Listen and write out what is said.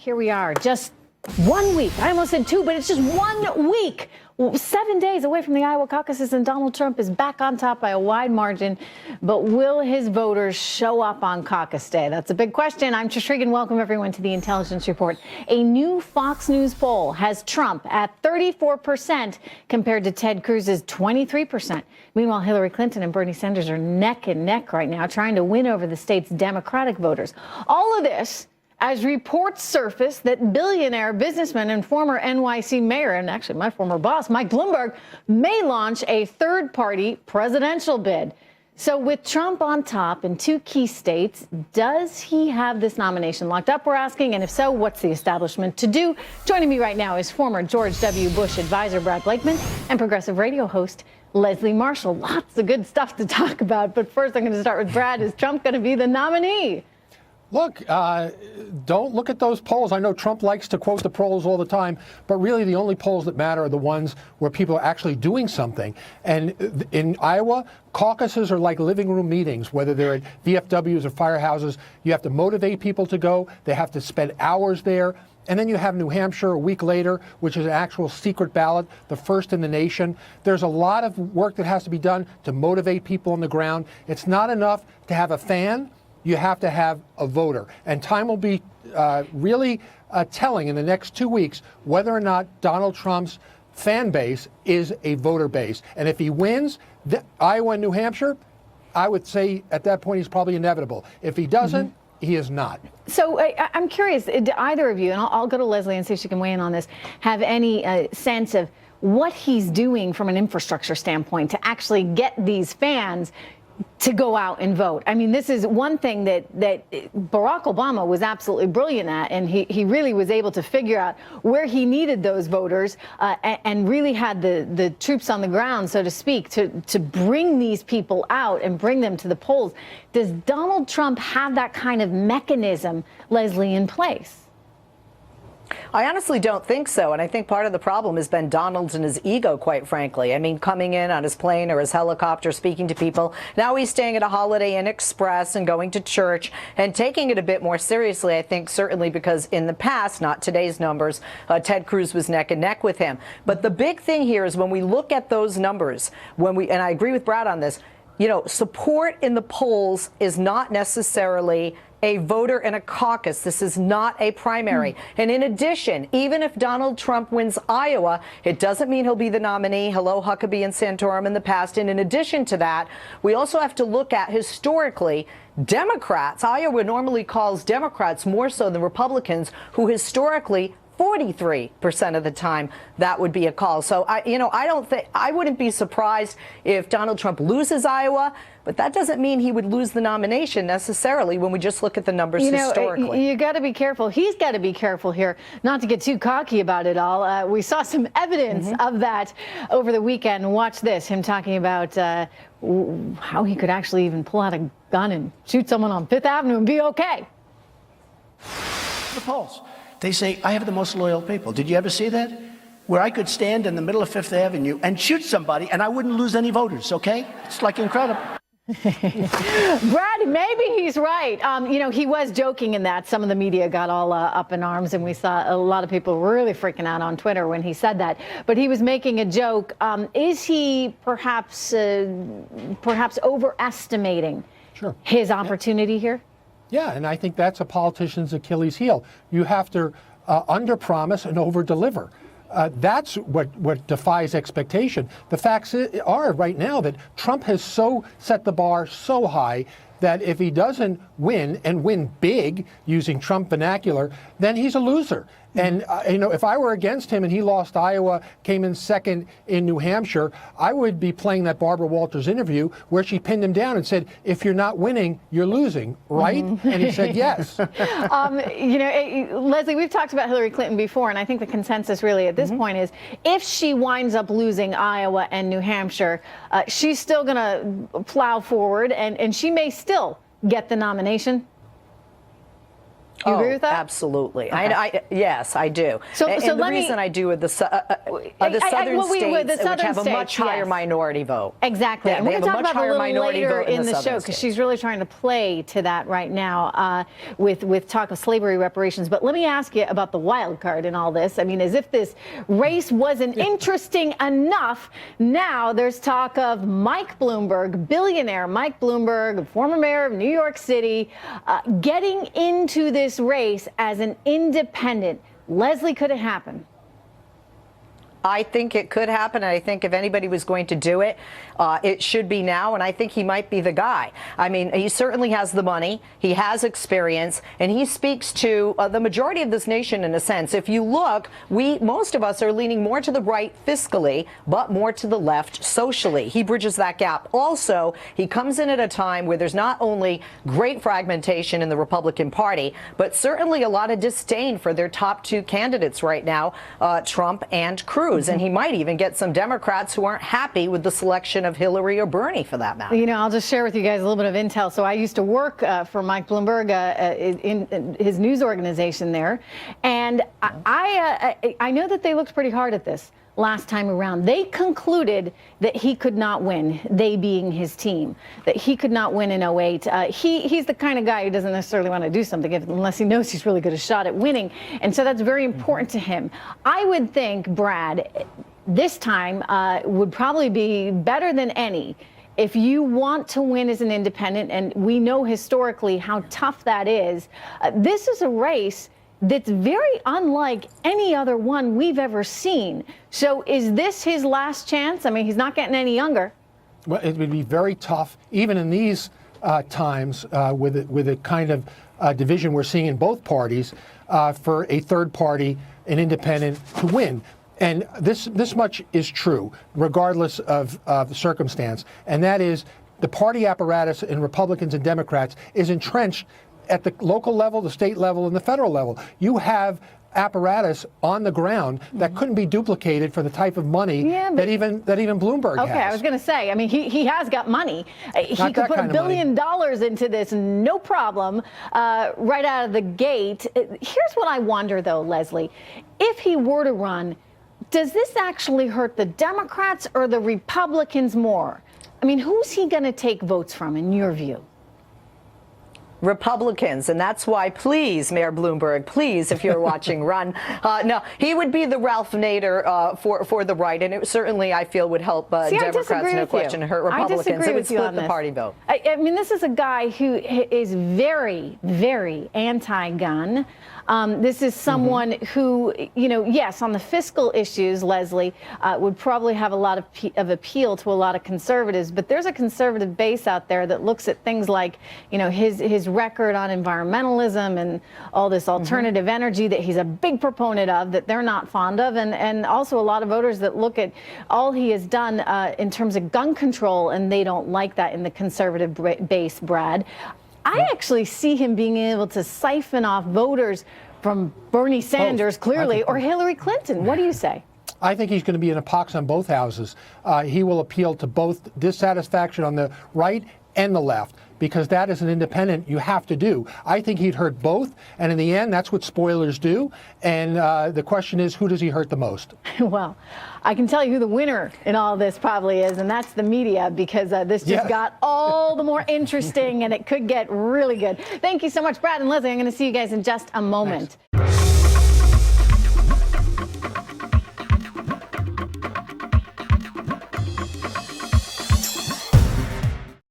Here we are, just 1 week. I almost said 2, but it's just 1 week. 7 days away from the Iowa caucuses, and Donald Trump is back on top by a wide margin. But will his voters show up on caucus day? That's a big question. I'm Trish Regan. Welcome, everyone, to the Intelligence Report. A new Fox News poll has Trump at 34% compared to Ted Cruz's 23%. Meanwhile, Hillary Clinton and Bernie Sanders are neck and neck right now, trying to win over the state's Democratic voters. All of this as reports surface that billionaire businessman and former NYC mayor, and actually my former boss, Mike Bloomberg, may launch a third-party presidential bid. So with Trump on top in 2 key states, does he have this nomination locked up, we're asking? And if so, what's the establishment to do? Joining me right now is former George W. Bush advisor Brad Blakeman and progressive radio host Leslie Marshall. Lots of good stuff to talk about. But first, I'm going to start with Brad. Is Trump going to be the nominee? Look, don't look at those polls. I know Trump likes to quote the polls all the time, but really the only polls that matter are the ones where people are actually doing something. And in Iowa, caucuses are like living room meetings, whether they're at VFWs or firehouses. You have to motivate people to go. They have to spend hours there. And then you have New Hampshire a week later, which is an actual secret ballot, the first in the nation. There's a lot of work that has to be done to motivate people on the ground. It's not enough to have a fan. You have to have a voter. And time will be really telling in the next 2 weeks whether or not Donald Trump's fan base is a voter base. And if he wins Iowa and New Hampshire, I would say at that point he's probably inevitable. If he doesn't, he is not. So I'm curious, do either of you, and I'll go to Leslie and see if she can weigh in on this, have any sense of what he's doing from an infrastructure standpoint to actually get these fans to go out and vote? I mean, this is one thing that Barack Obama was absolutely brilliant at, and he really was able to figure out where he needed those voters and really had the troops on the ground, so to speak, to bring these people out and bring them to the polls. Does Donald Trump have that kind of mechanism, Leslie, in place? I honestly don't think so, and I think part of the problem has been Donald's and his ego, quite frankly. I mean, coming in on his plane or his helicopter, speaking to people. Now he's staying at a Holiday Inn Express and going to church and taking it a bit more seriously, I think, certainly because in the past, not today's numbers, Ted Cruz was neck and neck with him. But the big thing here is when we look at those numbers, and I agree with Brad on this, you know, support in the polls is not necessarily a voter in a caucus. This is not a primary. And in addition, even if Donald Trump wins Iowa, it doesn't mean he'll be the nominee. Hello, Huckabee and Santorum in the past. And in addition to that, we also have to look at historically Democrats. Iowa normally calls Democrats more so than Republicans, who historically 43% of the time that would be a call. So I wouldn't be surprised if Donald Trump loses Iowa, but that doesn't mean he would lose the nomination necessarily when we just look at the numbers historically. You got to be careful. He's got to be careful here not to get too cocky about it all. We saw some evidence of that over the weekend. Watch this, him talking about how he could actually even pull out a gun and shoot someone on Fifth Avenue and be okay. The polls. They say, I have the most loyal people. Did you ever see that? Where I could stand in the middle of Fifth Avenue and shoot somebody and I wouldn't lose any voters, okay? It's like incredible. Brad, maybe he's right. He was joking in that. Some of the media got all up in arms, and we saw a lot of people really freaking out on Twitter when he said that. But he was making a joke. Is he perhaps overestimating his opportunity here? Yeah, and I think that's a politician's Achilles heel. You have to underpromise and overdeliver. That's what defies expectation. The facts are right now that Trump has so set the bar so high that if he doesn't win and win big using Trump vernacular, then he's a loser. And, if I were against him and he lost Iowa, came in second in New Hampshire, I would be playing that Barbara Walters interview where she pinned him down and said, if you're not winning, you're losing, right? And he said yes. Leslie, we've talked about Hillary Clinton before, and I think the consensus really at this point is if she winds up losing Iowa and New Hampshire, she's still going to plow forward, and she may still get the nomination. You agree with that? Absolutely. Okay. Yes, I do. So and the reason I do with the southern states, which have a much higher minority vote. Exactly. Yeah, and we're going to talk about it a little later in the show, because states. she's really trying to play to that right now with talk of slavery reparations. But let me ask you about the wild card in all this. I mean, as if this race wasn't interesting enough, now there's talk of Mike Bloomberg, billionaire Mike Bloomberg, former mayor of New York City, getting into this race as an independent. Leslie, could it happen? I think it could happen, and I think if anybody was going to do it, it should be now, and I think he might be the guy. I mean, he certainly has the money, he has experience, and he speaks to the majority of this nation in a sense. If you look, most of us are leaning more to the right fiscally, but more to the left socially. He bridges that gap. Also, he comes in at a time where there's not only great fragmentation in the Republican Party, but certainly a lot of disdain for their top two candidates right now, Trump and Cruz. And he might even get some Democrats who aren't happy with the selection of Hillary or Bernie, for that matter. You know, I'll just share with you guys a little bit of intel. So I used to work for Mike Bloomberg in his news organization there. And I know that they looked pretty hard at this last time around. They concluded that he could not win, they being his team, that he could not win in 08. He's the kind of guy who doesn't necessarily want to do something unless he knows he's really good a shot at winning. And so that's very important to him. I would think, Brad, this time would probably be better than any. If you want to win as an independent, and we know historically how tough that is, this is a race that's very unlike any other one we've ever seen. So is this his last chance? I mean, he's not getting any younger. Well, it would be very tough, even in these times, with the kind of division we're seeing in both parties, for a third party, an independent, to win. And this much is true, regardless of the circumstance, and that is the party apparatus in Republicans and Democrats is entrenched at the local level, the state level, and the federal level. You have apparatus on the ground that couldn't be duplicated for the type of money that even Bloomberg has. Okay, I was going to say, I mean, he has got money. He could put $1 billion into this, no problem, right out of the gate. Here's what I wonder, though, Leslie. If he were to run, does this actually hurt the Democrats or the Republicans more? I mean, who's he going to take votes from, in your view? Republicans, and that's why, please, Mayor Bloomberg, please, if you're watching, run. No, he would be the Ralph Nader for the right, and it certainly, I feel, would help Democrats, no question, and hurt Republicans. It would split the party vote. I mean, this is a guy who is very, very anti-gun. This is someone who, you know, yes, on the fiscal issues, Leslie, would probably have a lot of appeal to a lot of conservatives. But there's a conservative base out there that looks at things like, you know, his record on environmentalism and all this alternative energy that he's a big proponent of, that they're not fond of, and also a lot of voters that look at all he has done in terms of gun control, and they don't like that in the conservative base, Brad. I actually see him being able to siphon off voters from Bernie Sanders, clearly, or Hillary Clinton. What do you say? I think he's going to be in a pox on both houses. He will appeal to both dissatisfaction on the right and the left, because that is an independent you have to do. I think he'd hurt both, and in the end, that's what spoilers do. And the question is, who does he hurt the most? Well, I can tell you who the winner in all this probably is, and that's the media, because this just got all the more interesting, and it could get really good. Thank you so much, Brad and Leslie. I'm going to see you guys in just a moment. Thanks.